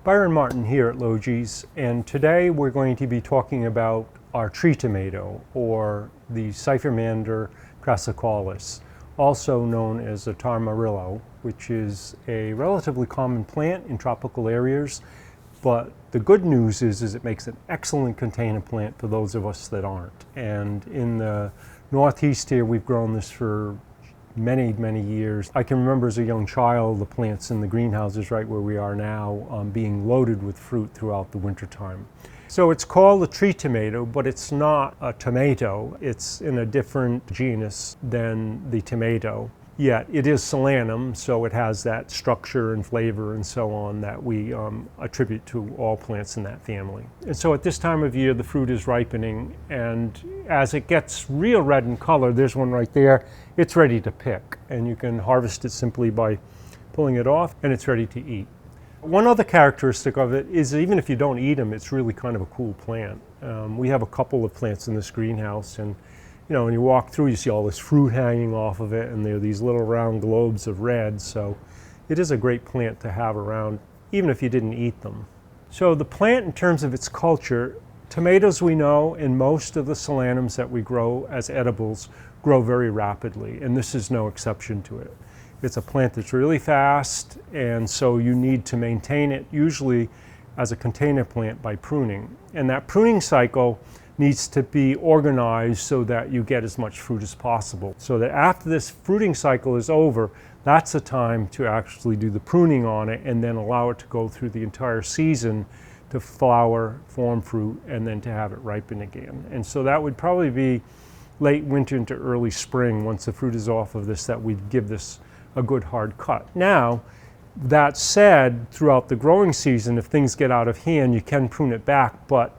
Byron Martin here at Logee's, and today we're going to be talking about our tree tomato, or the Cyphermander crassicalis, also known as a Tamarillo, which is a relatively common plant in tropical areas, but the good news is it makes an excellent container plant for those of us that aren't. And in the Northeast here, we've grown this for many years. I can remember as a young child the plants in the greenhouses right where we are now being loaded with fruit throughout the wintertime. So it's called a tree tomato, but it's not a tomato. It's in a different genus than the tomato. Yet it is Solanum, so it has that structure and flavor and so on that we attribute to all plants in that family. And so at this time of year the fruit is ripening, and as it gets real red in color, there's one right there, it's ready to pick, and you can harvest it simply by pulling it off, and it's ready to eat. One other characteristic of it is even if you don't eat them, it's really kind of a cool plant. We have a couple of plants in this greenhouse, and when you walk through, you see all this fruit hanging off of it, and there are these little round globes of red, so it is a great plant to have around, even if you didn't eat them. So the plant, in terms of its culture, tomatoes we know, and most of the solanums that we grow as edibles, grow very rapidly, and this is no exception to it. It's a plant that's really fast, and so you need to maintain it, usually as a container plant, by pruning. And that pruning cycle needs to be organized so that you get as much fruit as possible. So that after this fruiting cycle is over, that's the time to actually do the pruning on it and then allow it to go through the entire season to flower, form fruit, and then to have it ripen again. And so that would probably be late winter into early spring, once the fruit is off of this, that we'd give this a good hard cut. Now, that said, throughout the growing season, if things get out of hand, you can prune it back, but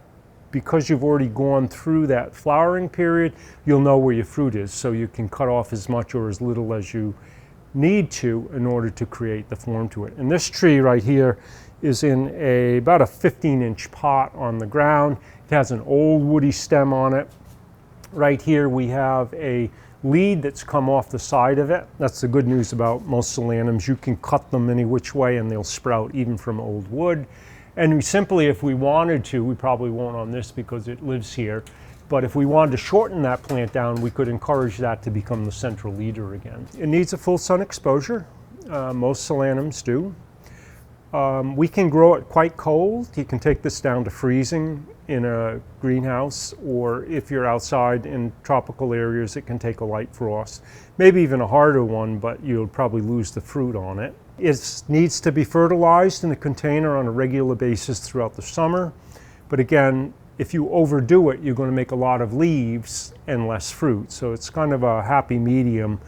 because you've already gone through that flowering period, you'll know where your fruit is, so you can cut off as much or as little as you need to in order to create the form to it. And this tree right here is in about a 15-inch pot on the ground. It has an old woody stem on it. Right here we have a lead that's come off the side of it. That's the good news about most solanums. You can cut them any which way and they'll sprout even from old wood. And we simply, if we wanted to, we probably won't on this because it lives here, but if we wanted to shorten that plant down, we could encourage that to become the central leader again. It needs a full sun exposure. Most solanums do. We can grow it quite cold. You can take this down to freezing in a greenhouse, or if you're outside in tropical areas, it can take a light frost. Maybe even a harder one, but you'll probably lose the fruit on it. It needs to be fertilized in a container on a regular basis throughout the summer. But again, if you overdo it, you're going to make a lot of leaves and less fruit. So it's kind of a happy medium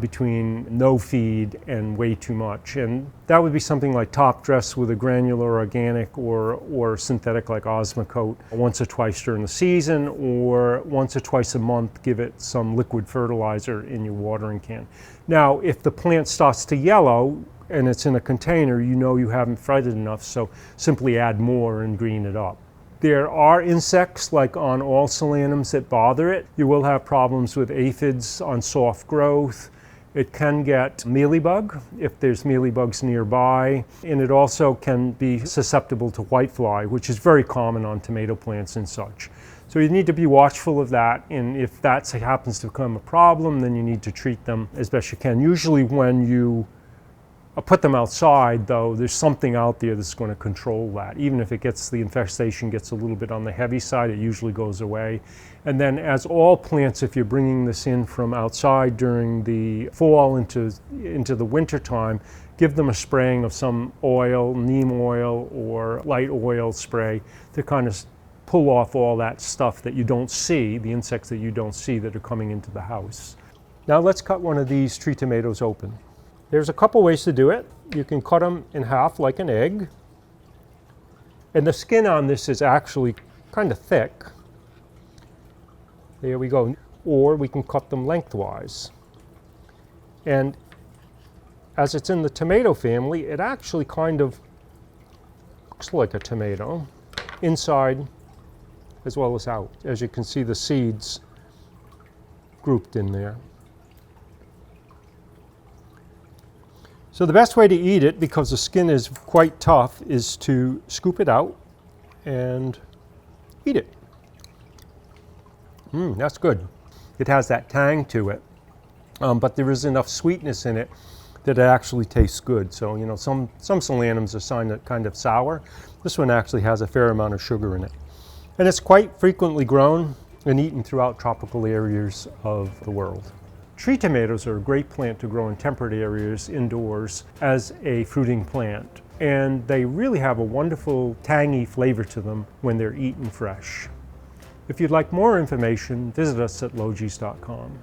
between no feed and way too much. And that would be something like top dress with a granular organic or synthetic like Osmocote once or twice during the season, or once or twice a month give it some liquid fertilizer in your watering can. Now, if the plant starts to yellow and it's in a container, you know you haven't fed it enough, so simply add more and green it up. There are insects, like on all solanums, that bother it. You will have problems with aphids on soft growth. It can get mealybug if there's mealybugs nearby, and it also can be susceptible to whitefly, which is very common on tomato plants and such. So you need to be watchful of that, and if that happens to become a problem, then you need to treat them as best you can. Usually when you put them outside, though, there's something out there that's going to control that. Even if the infestation gets a little bit on the heavy side, it usually goes away. And then, as all plants, if you're bringing this in from outside during the fall into the winter time, give them a spraying of some oil, neem oil or light oil spray to kind of pull off all that stuff that you don't see, the insects that you don't see that are coming into the house. Now let's cut one of these tree tomatoes open. There's a couple ways to do it. You can cut them in half like an egg. And the skin on this is actually kind of thick. There we go. Or we can cut them lengthwise. And as it's in the tomato family, it actually kind of looks like a tomato, inside as well as out. As you can see, the seeds grouped in there. So the best way to eat it, because the skin is quite tough, is to scoop it out and eat it. That's good. It has that tang to it, but there is enough sweetness in it that it actually tastes good. So, you know, some solanums are kind of sour. This one actually has a fair amount of sugar in it. And it's quite frequently grown and eaten throughout tropical areas of the world. Tree tomatoes are a great plant to grow in temperate areas indoors as a fruiting plant. And they really have a wonderful tangy flavor to them when they're eaten fresh. If you'd like more information, visit us at logees.com.